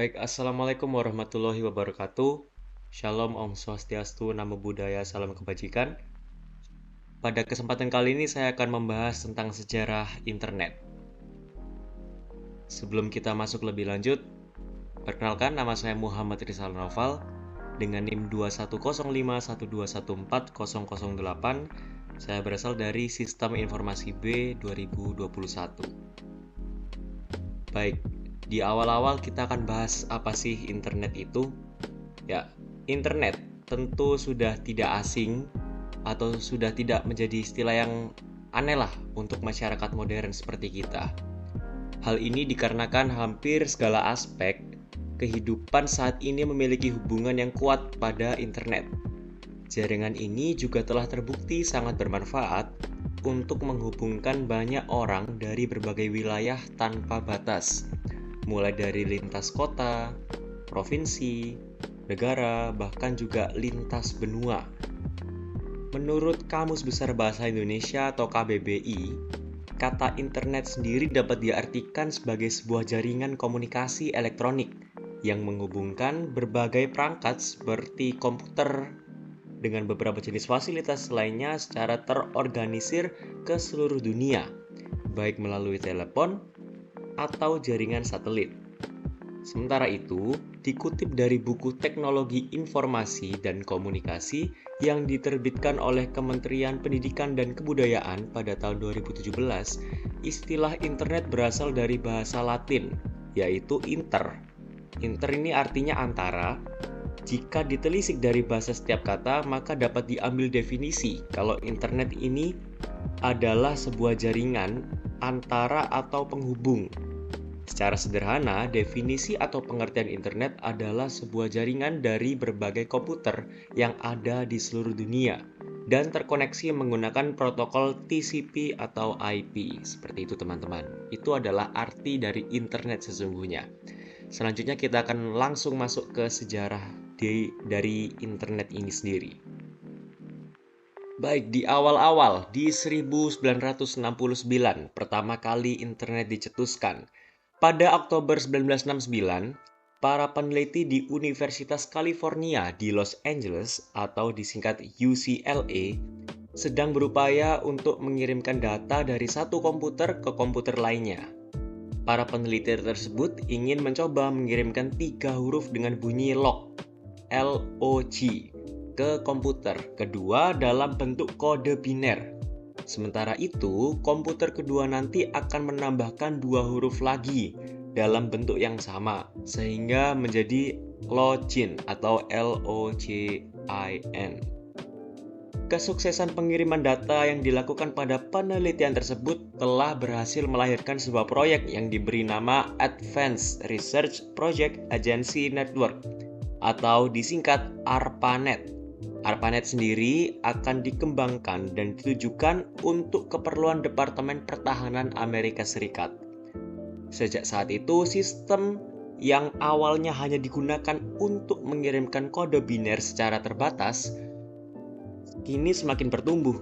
Baik, Assalamualaikum warahmatullahi wabarakatuh. Shalom, Om Swastiastu, Namo Buddhaya, Salam Kebajikan. Pada kesempatan kali ini saya akan membahas tentang sejarah internet. Sebelum kita masuk lebih lanjut, perkenalkan nama saya Muhammad Rizal Noval dengan NIM 210512140008. Saya berasal dari Sistem Informasi B 2021. Baik, di awal-awal kita akan bahas apa sih internet itu. Ya, internet tentu sudah tidak asing atau sudah tidak menjadi istilah yang aneh lah untuk masyarakat modern seperti kita. Hal ini dikarenakan hampir segala aspek kehidupan saat ini memiliki hubungan yang kuat pada internet. Jaringan ini juga telah terbukti sangat bermanfaat untuk menghubungkan banyak orang dari berbagai wilayah tanpa batas, mulai dari lintas kota, provinsi, negara, bahkan juga lintas benua. Menurut Kamus Besar Bahasa Indonesia atau KBBI, kata internet sendiri dapat diartikan sebagai sebuah jaringan komunikasi elektronik yang menghubungkan berbagai perangkat seperti komputer dengan beberapa jenis fasilitas lainnya secara terorganisir ke seluruh dunia, baik melalui telepon atau jaringan satelit. Sementara itu, dikutip dari buku Teknologi Informasi dan Komunikasi yang diterbitkan oleh Kementerian Pendidikan dan Kebudayaan pada tahun 2017, istilah internet berasal dari bahasa Latin, yaitu inter. Inter ini artinya antara. Jika ditelisik dari bahasa setiap kata, maka dapat diambil definisi kalau internet ini adalah sebuah jaringan antara atau penghubung. Secara sederhana, definisi atau pengertian internet adalah sebuah jaringan dari berbagai komputer yang ada di seluruh dunia dan terkoneksi menggunakan protokol TCP atau IP. Seperti itu teman-teman. Itu adalah arti dari internet sesungguhnya. Selanjutnya kita akan langsung masuk ke sejarah dari internet ini sendiri. Baik, di awal-awal, di 1969, pertama kali internet dicetuskan. Pada Oktober 1969, para peneliti di Universitas California di Los Angeles atau disingkat UCLA sedang berupaya untuk mengirimkan data dari satu komputer ke komputer lainnya. Para peneliti tersebut ingin mencoba mengirimkan 3 huruf dengan bunyi log, LOG, ke komputer kedua dalam bentuk kode biner. Sementara itu, komputer kedua nanti akan menambahkan 2 huruf lagi dalam bentuk yang sama, sehingga menjadi login atau LOGIN. Kesuksesan pengiriman data yang dilakukan pada penelitian tersebut telah berhasil melahirkan sebuah proyek yang diberi nama Advanced Research Project Agency Network atau disingkat ARPANET. ARPANET sendiri akan dikembangkan dan ditujukan untuk keperluan Departemen Pertahanan Amerika Serikat. Sejak saat itu, sistem yang awalnya hanya digunakan untuk mengirimkan kode biner secara terbatas kini semakin bertumbuh.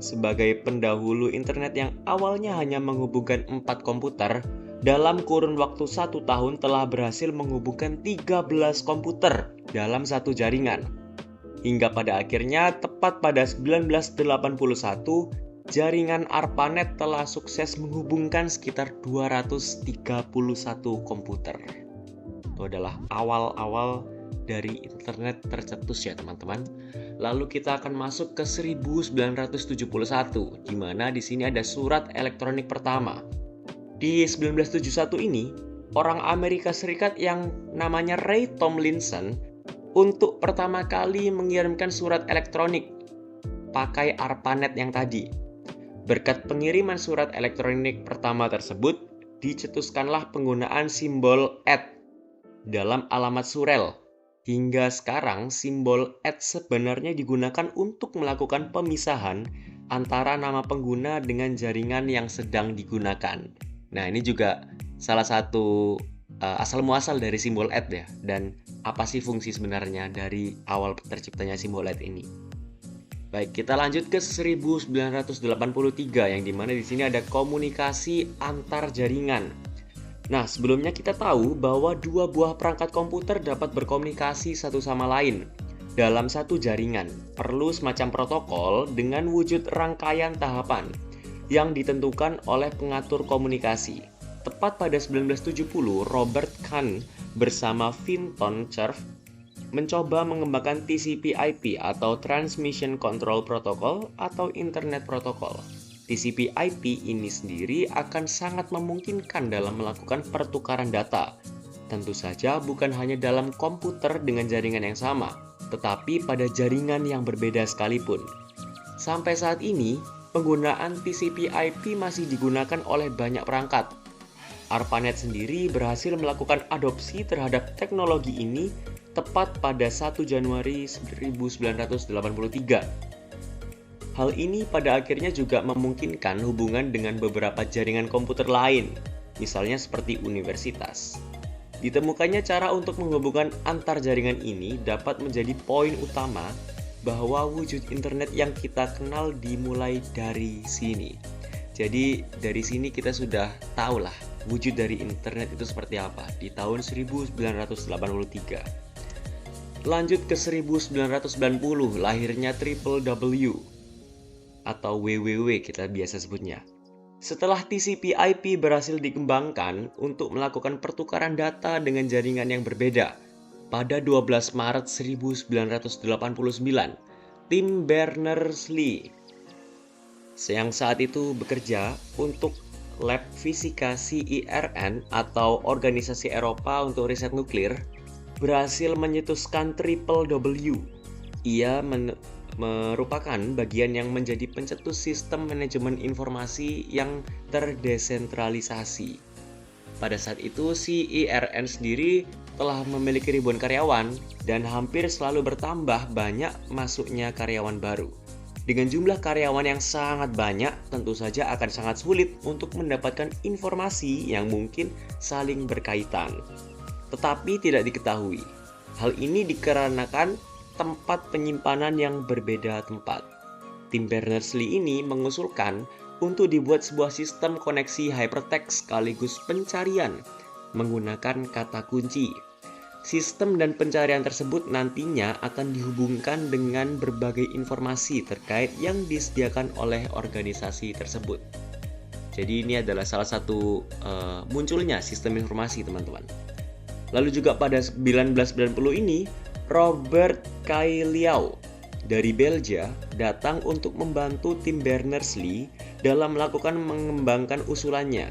Sebagai pendahulu internet yang awalnya hanya menghubungkan 4 komputer, dalam kurun waktu 1 tahun telah berhasil menghubungkan 13 komputer dalam satu jaringan. Hingga pada akhirnya, tepat pada 1981, jaringan ARPANET telah sukses menghubungkan sekitar 231 komputer. Itu adalah awal-awal dari internet tercetus ya teman-teman. Lalu kita akan masuk ke 1971, di mana di sini ada surat elektronik pertama. Di 1971 ini, orang Amerika Serikat yang namanya Ray Tomlinson untuk pertama kali mengirimkan surat elektronik pakai ARPANET yang tadi. Berkat pengiriman surat elektronik pertama tersebut, dicetuskanlah penggunaan simbol @ dalam alamat surel. Hingga sekarang, simbol @ sebenarnya digunakan untuk melakukan pemisahan antara nama pengguna dengan jaringan yang sedang digunakan. Nah, ini juga salah satu asal muasal dari simbol @ ya. Dan apa sih fungsi sebenarnya dari awal terciptanya simbol @ ini? Baik, kita lanjut ke 1983 yang dimana di sini ada komunikasi antar jaringan. Nah, sebelumnya kita tahu bahwa dua buah perangkat komputer dapat berkomunikasi satu sama lain dalam satu jaringan. Perlu semacam protokol dengan wujud rangkaian tahapan yang ditentukan oleh pengatur komunikasi. Tepat pada 1970, Robert Kahn bersama Vinton Cerf mencoba mengembangkan TCP/IP atau Transmission Control Protocol atau Internet Protocol. TCP/IP ini sendiri akan sangat memungkinkan dalam melakukan pertukaran data. Tentu saja bukan hanya dalam komputer dengan jaringan yang sama, tetapi pada jaringan yang berbeda sekalipun. Sampai saat ini, penggunaan TCP/IP masih digunakan oleh banyak perangkat. ARPANET sendiri berhasil melakukan adopsi terhadap teknologi ini tepat pada 1 Januari 1983. Hal ini pada akhirnya juga memungkinkan hubungan dengan beberapa jaringan komputer lain, misalnya seperti universitas. Ditemukannya cara untuk menghubungkan antar jaringan ini dapat menjadi poin utama bahwa wujud internet yang kita kenal dimulai dari sini. Jadi dari sini kita sudah tahu lah wujud dari internet itu seperti apa di tahun 1983. Lanjut ke 1990, lahirnya www atau www kita biasa sebutnya. Setelah TCP/IP berhasil dikembangkan untuk melakukan pertukaran data dengan jaringan yang berbeda, pada 12 Maret 1989, Tim Berners-Lee yang saat itu bekerja untuk Lab Fisika CERN atau Organisasi Eropa untuk Riset Nuklir berhasil menyetuskan www. Ia merupakan bagian yang menjadi pencetus sistem manajemen informasi yang terdesentralisasi. Pada saat itu, CERN sendiri telah memiliki ribuan karyawan dan hampir selalu bertambah banyak masuknya karyawan baru. Dengan jumlah karyawan yang sangat banyak, tentu saja akan sangat sulit untuk mendapatkan informasi yang mungkin saling berkaitan. Tetapi tidak diketahui. Hal ini dikarenakan tempat penyimpanan yang berbeda tempat. Tim Berners-Lee ini mengusulkan untuk dibuat sebuah sistem koneksi hypertext sekaligus pencarian menggunakan kata kunci. Sistem dan pencarian tersebut nantinya akan dihubungkan dengan berbagai informasi terkait yang disediakan oleh organisasi tersebut. Jadi ini adalah salah satu munculnya sistem informasi, teman-teman. Lalu juga pada 1990 ini, Robert Cailliau dari Belgia datang untuk membantu tim Berners-Lee dalam melakukan mengembangkan usulannya.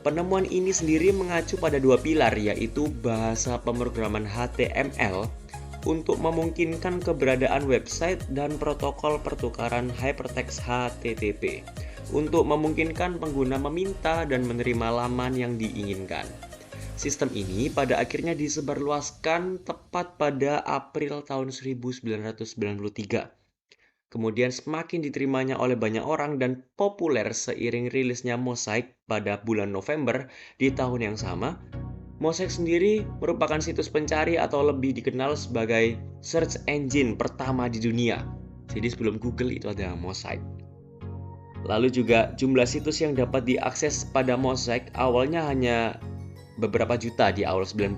Penemuan ini sendiri mengacu pada dua pilar, yaitu bahasa pemrograman HTML untuk memungkinkan keberadaan website dan protokol pertukaran hypertext HTTP untuk memungkinkan pengguna meminta dan menerima laman yang diinginkan. Sistem ini pada akhirnya disebarluaskan tepat pada April tahun 1993. Kemudian semakin diterimanya oleh banyak orang dan populer seiring rilisnya Mosaic pada bulan November di tahun yang sama. Mosaic sendiri merupakan situs pencari atau lebih dikenal sebagai search engine pertama di dunia. Jadi sebelum Google itu ada Mosaic. Lalu juga jumlah situs yang dapat diakses pada Mosaic awalnya hanya beberapa juta di awal 90.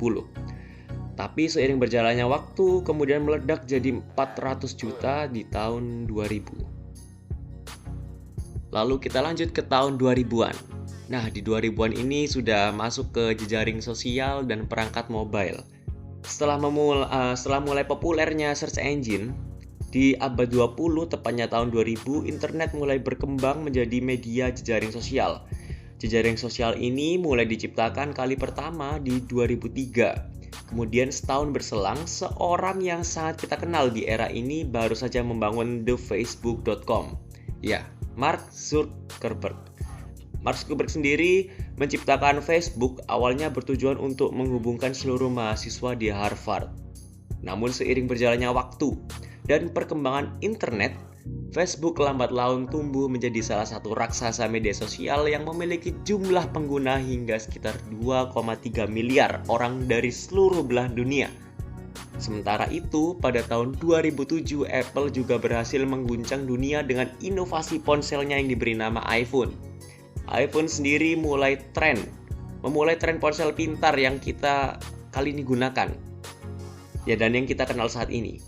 Tapi seiring berjalannya waktu kemudian meledak jadi 400 juta di tahun 2000. Lalu kita lanjut ke tahun 2000-an. Nah, di 2000-an ini sudah masuk ke jejaring sosial dan perangkat mobile. Setelah mulai populernya search engine, di abad 20 tepatnya tahun 2000, internet mulai berkembang menjadi media jejaring sosial. Jejaring sosial ini mulai diciptakan kali pertama di 2003. Kemudian setahun berselang, seorang yang sangat kita kenal di era ini baru saja membangun thefacebook.com. Ya, Mark Zuckerberg. Mark Zuckerberg sendiri menciptakan Facebook awalnya bertujuan untuk menghubungkan seluruh mahasiswa di Harvard. Namun seiring berjalannya waktu dan perkembangan internet, Facebook lambat laun tumbuh menjadi salah satu raksasa media sosial yang memiliki jumlah pengguna hingga sekitar 2,3 miliar orang dari seluruh belahan dunia. Sementara itu, pada tahun 2007, Apple juga berhasil mengguncang dunia dengan inovasi ponselnya yang diberi nama iPhone. iPhone sendiri mulai tren memulai tren ponsel pintar yang kita kali ini gunakan. Ya, dan yang kita kenal saat ini.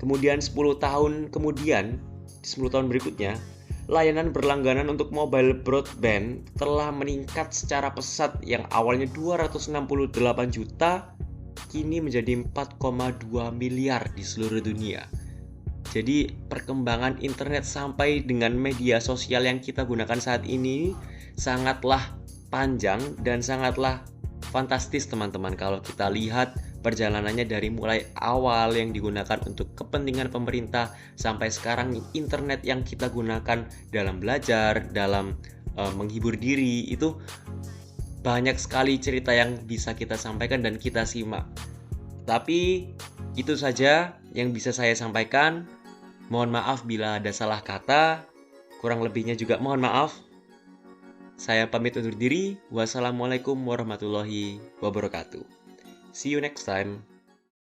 Kemudian 10 tahun kemudian, di 10 tahun berikutnya, layanan berlangganan untuk mobile broadband telah meningkat secara pesat yang awalnya 268 juta, kini menjadi 4,2 miliar di seluruh dunia. Jadi perkembangan internet sampai dengan media sosial yang kita gunakan saat ini sangatlah panjang dan sangatlah fantastis teman-teman, kalau kita lihat perjalanannya dari mulai awal yang digunakan untuk kepentingan pemerintah sampai sekarang internet yang kita gunakan dalam belajar, dalam menghibur diri. Itu banyak sekali cerita yang bisa kita sampaikan dan kita simak. Tapi itu saja yang bisa saya sampaikan. Mohon maaf bila ada salah kata, kurang lebihnya juga mohon maaf. Saya pamit undur diri. Wassalamualaikum warahmatullahi wabarakatuh. See you next time.